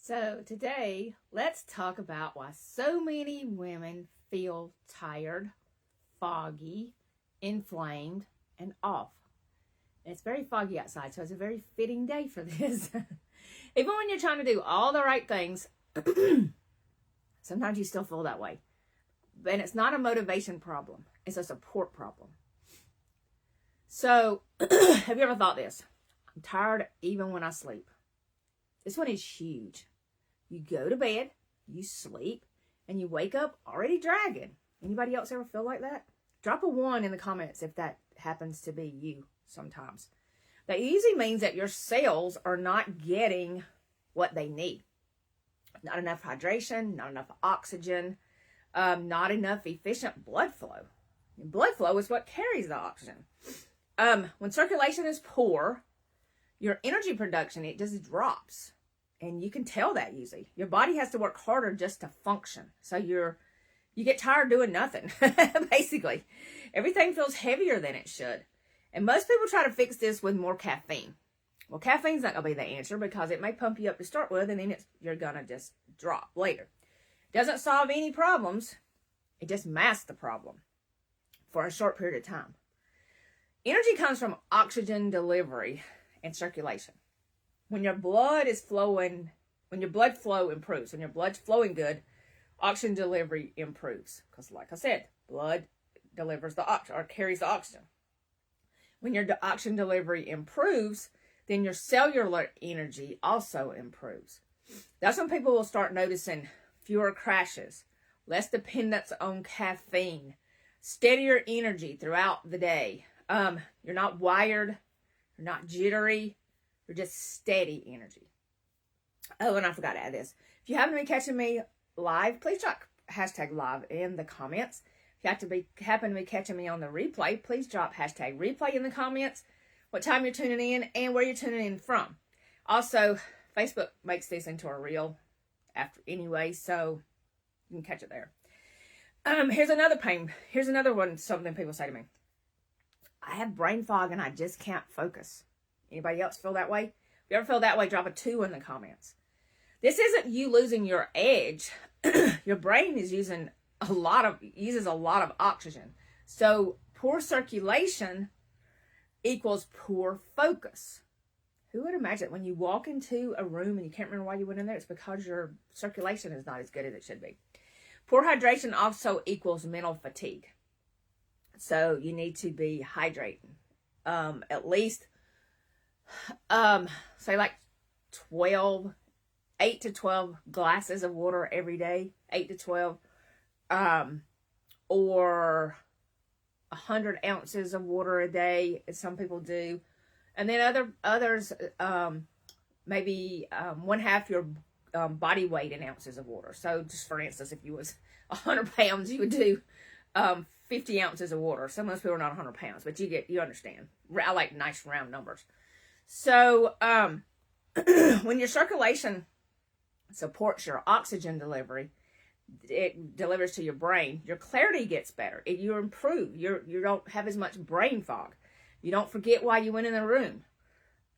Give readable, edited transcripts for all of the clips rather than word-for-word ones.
So today, let's talk about why so many women feel tired, foggy, inflamed, and off. And it's very foggy outside, so it's a very fitting day for this. Even when you're trying to do all the right things, sometimes you still feel that way. And it's not a motivation problem. It's a support problem. So, have you ever thought this? I'm tired even when I sleep. This one is huge. You go to bed, you sleep, and you wake up already dragging. Anybody else ever feel like that? Drop a 1 in the comments if that happens to be you sometimes. That usually means that your cells are not getting what they need. Not enough hydration, not enough oxygen, not enough efficient blood flow. And blood flow is what carries the oxygen. When circulation is poor, your energy production, it just drops. And you can tell that usually. Your body has to work harder just to function. So you get tired doing nothing, basically. Everything feels heavier than it should. And most people try to fix this with more caffeine. Well, caffeine's not going to be the answer because it may pump you up to start with, and then you're going to just drop later. Doesn't solve any problems. It just masks the problem for a short period of time. Energy comes from oxygen delivery and circulation. When your blood is flowing, when your blood flow improves, when your blood's flowing good, oxygen delivery improves. Because like I said, blood delivers the oxygen or carries the oxygen. When your oxygen delivery improves, then your cellular energy also improves. That's when people will start noticing fewer crashes, less dependence on caffeine, steadier energy throughout the day. You're not wired, you're not jittery, you're just steady energy. Oh, and I forgot to add this. If you happen to be catching me live, please drop hashtag live in the comments. If you happen to be catching me on the replay, please drop hashtag replay in the comments, what time you're tuning in, and where you're tuning in from. Also, Facebook makes this into a reel after anyway, so you can catch it there. Here's another one, something people say to me. I have brain fog and I just can't focus. Anybody else feel that way? If you ever feel that way, drop a 2 in the comments. This isn't you losing your edge. Your brain is uses a lot of oxygen. So poor circulation equals poor focus. Who would imagine when you walk into a room and you can't remember why you went in there? It's because your circulation is not as good as it should be. Poor hydration also equals mental fatigue. So you need to be hydrating. At least, say like 8 to 12 glasses of water every day, 8 to 12, or 100 ounces of water a day, as some people do. And then others, maybe 1/2 your body weight in ounces of water. So just for instance, if you was 100 pounds, you would do 50 ounces of water. Some of those people are not 100 pounds, but you understand. I like nice round numbers. So when your circulation supports your oxygen delivery, it delivers to your brain, your clarity gets better. You improve. You don't have as much brain fog. You don't forget why you went in the room.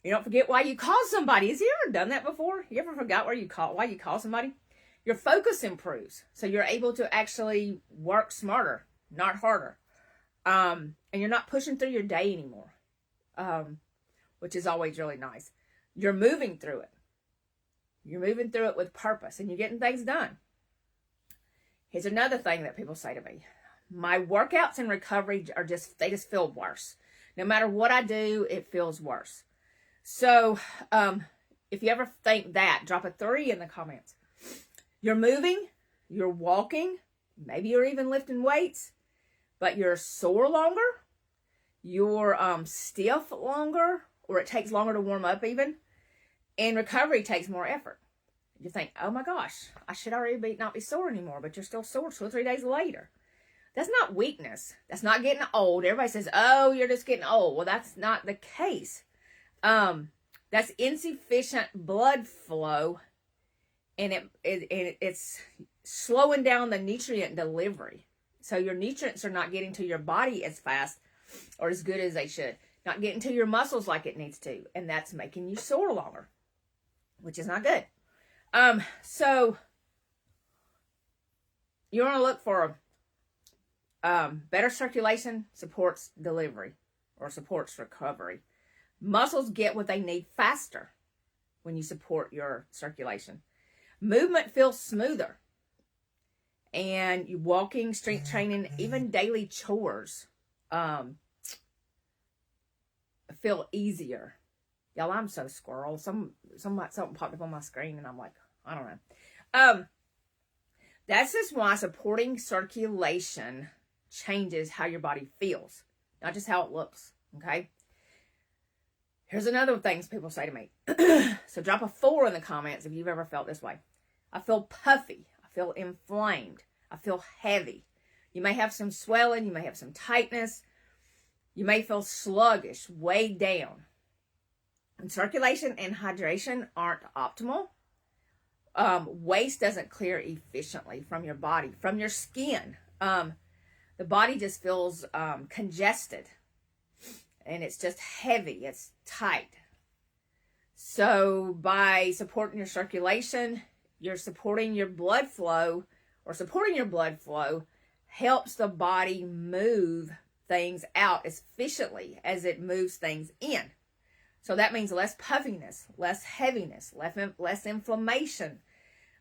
You don't forget why you called somebody. Has you ever done that before? You ever forgot why you called somebody? Your focus improves. So you're able to actually work smarter, not harder. And you're not pushing through your day anymore, which is always really nice. You're moving through it. You're moving through it with purpose, and you're getting things done. Here's another thing that people say to me. My workouts and recovery they just feel worse. No matter what I do, it feels worse. So if you ever think that, drop a 3 in the comments. You're moving, you're walking, maybe you're even lifting weights, but you're sore longer, you're stiff longer, or it takes longer to warm up even, and recovery takes more effort. You think, oh my gosh, I should already not be sore anymore, but you're still sore 2 or 3 days later. That's not weakness. That's not getting old. Everybody says, oh, you're just getting old. Well, that's not the case. That's insufficient blood flow, and it's slowing down the nutrient delivery. So your nutrients are not getting to your body as fast or as good as they should. Not getting to your muscles like it needs to. And that's making you sore longer, which is not good. So you want to look for better circulation supports delivery or supports recovery. Muscles get what they need faster when you support your circulation. Movement feels smoother. And you walking, strength training, even daily chores feel easier. Y'all, I'm so squirrel. Something popped up on my screen and I'm like, I don't know. That's just why supporting circulation changes how your body feels, not just how it looks. Okay. Here's another thing people say to me. So drop a 4 in the comments if you've ever felt this way. I feel puffy. I feel inflamed. I feel heavy. You may have some swelling. You may have some tightness. You may feel sluggish, weighed down. And circulation and hydration aren't optimal. Waste doesn't clear efficiently from your body, from your skin. The body just feels congested. And it's just heavy. It's tight. So by supporting your circulation, you're supporting your blood flow, or supporting your blood flow helps the body move things out as efficiently as it moves things in. So that means less puffiness, less heaviness, less inflammation,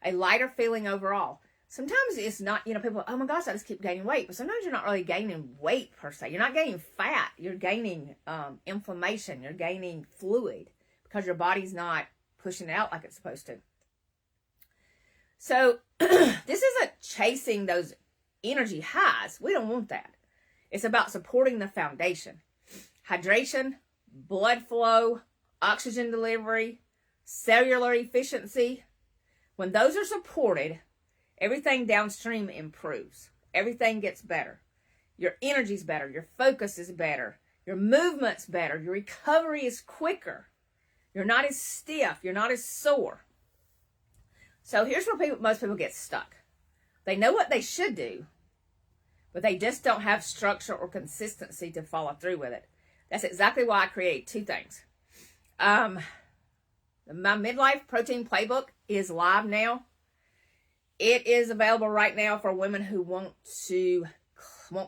a lighter feeling overall. Sometimes it's not, people, oh my gosh, I just keep gaining weight. But sometimes you're not really gaining weight per se. You're not gaining fat. You're gaining inflammation. You're gaining fluid because your body's not pushing it out like it's supposed to. So this isn't chasing those energy highs. We don't want that. It's about supporting the foundation. Hydration, blood flow, oxygen delivery, cellular efficiency. When those are supported, everything downstream improves. Everything gets better. Your energy's better. Your focus is better. Your movement's better. Your recovery is quicker. You're not as stiff. You're not as sore. So here's where most people get stuck. They know what they should do, but they just don't have structure or consistency to follow through with it. That's exactly why I created 2 things. My Midlife Protein Playbook is live now. It is available right now for women who want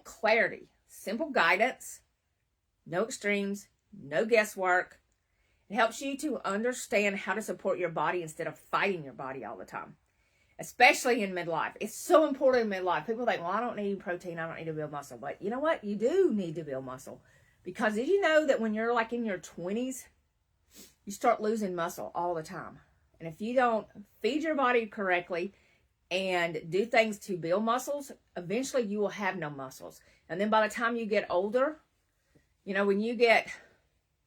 clarity, simple guidance, no extremes, no guesswork. It helps you to understand how to support your body instead of fighting your body all the time, especially in midlife. It's so important in midlife. People think, well, I don't need protein. I don't need to build muscle. But you know what? You do need to build muscle. Because did you know that when you're like in your 20s, you start losing muscle all the time? And if you don't feed your body correctly and do things to build muscles, eventually you will have no muscles. And then by the time you get older, when you get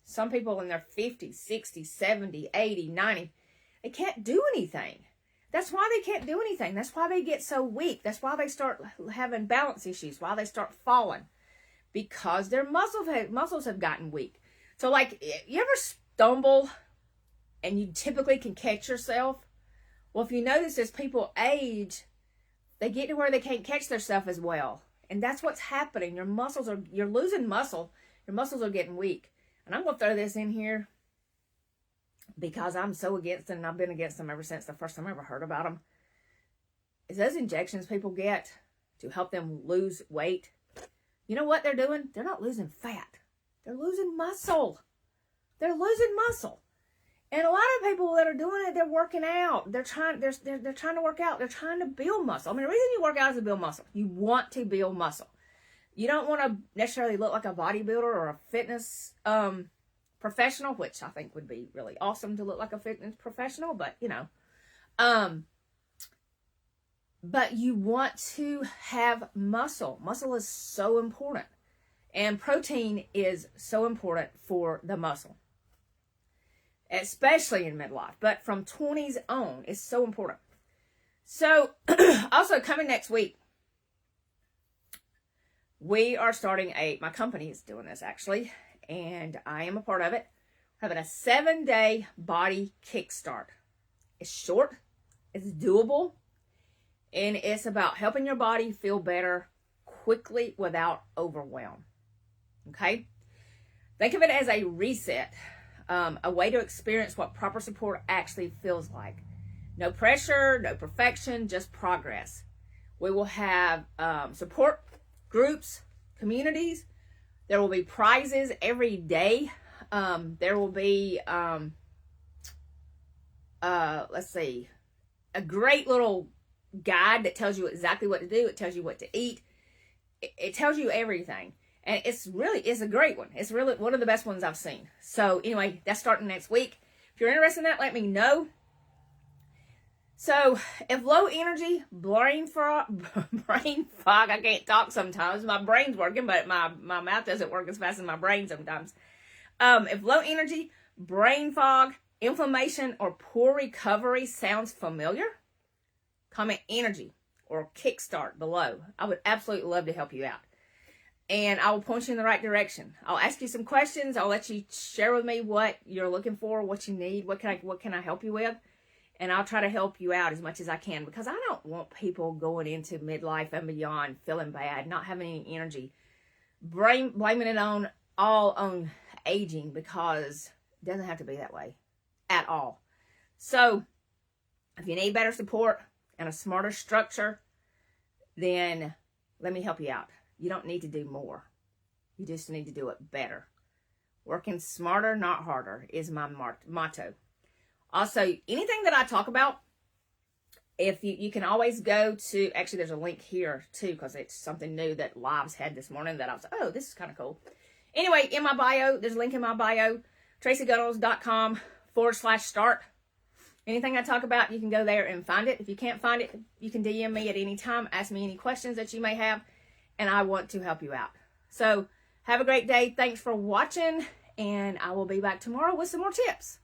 some people in their 50s, 60s, 70, 80, 90, they can't do anything. That's why they can't do anything. That's why they get so weak. That's why they start having balance issues, why they start falling. Because their muscles have gotten weak. So like, you ever stumble and you typically can catch yourself? Well, if you notice as people age, they get to where they can't catch themselves as well. And that's what's happening. You're losing muscle. Your muscles are getting weak. And I'm going to throw this in here because I'm so against them, and I've been against them ever since the first time I ever heard about them. Is those injections people get to help them lose weight. You know what they're doing? They're not losing fat. They're losing muscle. They're losing muscle. And a lot of people that are doing it, they're working out. They're trying to work out. They're trying to build muscle. I mean, the reason you work out is to build muscle. You want to build muscle. You don't want to necessarily look like a bodybuilder or a fitness professional, which I think would be really awesome to look like a fitness professional, but but you want to have muscle. Muscle is so important. And protein is so important for the muscle. Especially in midlife. But from 20s on, it's so important. So, also coming next week, we are starting my company is doing this actually, and I am a part of it. We're having a 7-day body kickstart. It's short, it's doable, and it's about helping your body feel better quickly without overwhelm. Okay? Think of it as a reset, a way to experience what proper support actually feels like. No pressure, no perfection, just progress. We will have support groups, communities. There will be prizes every day. There will be, let's see, a great little guide that tells you exactly what to do. It tells you what to eat. It tells you everything. And it's a great one. It's really one of the best ones I've seen. So anyway, that's starting next week. If you're interested in that, let me know. So if low energy, brain fog, I can't talk sometimes. My brain's working, but my mouth doesn't work as fast as my brain sometimes. If low energy, brain fog, inflammation, or poor recovery sounds familiar, comment energy or Kickstart below. I would absolutely love to help you out. And I will point you in the right direction. I'll ask you some questions. I'll let you share with me what you're looking for, what you need, what can I help you with. And I'll try to help you out as much as I can, because I don't want people going into midlife and beyond feeling bad, not having any energy, blaming it all on aging, because it doesn't have to be that way at all. So if you need better support and a smarter structure, then let me help you out. You don't need to do more. You just need to do it better. Working smarter, not harder is my motto. Also, anything that I talk about, if you can always go to, actually there's a link here too, because it's something new that Lives had this morning that I was like, oh, this is kind of cool. Anyway, in my bio, there's a link in my bio, tracygunnels.com/start. Anything I talk about, you can go there and find it. If you can't find it, you can DM me at any time. Ask me any questions that you may have, and I want to help you out. So have a great day. Thanks for watching, and I will be back tomorrow with some more tips.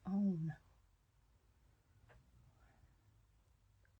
Come on.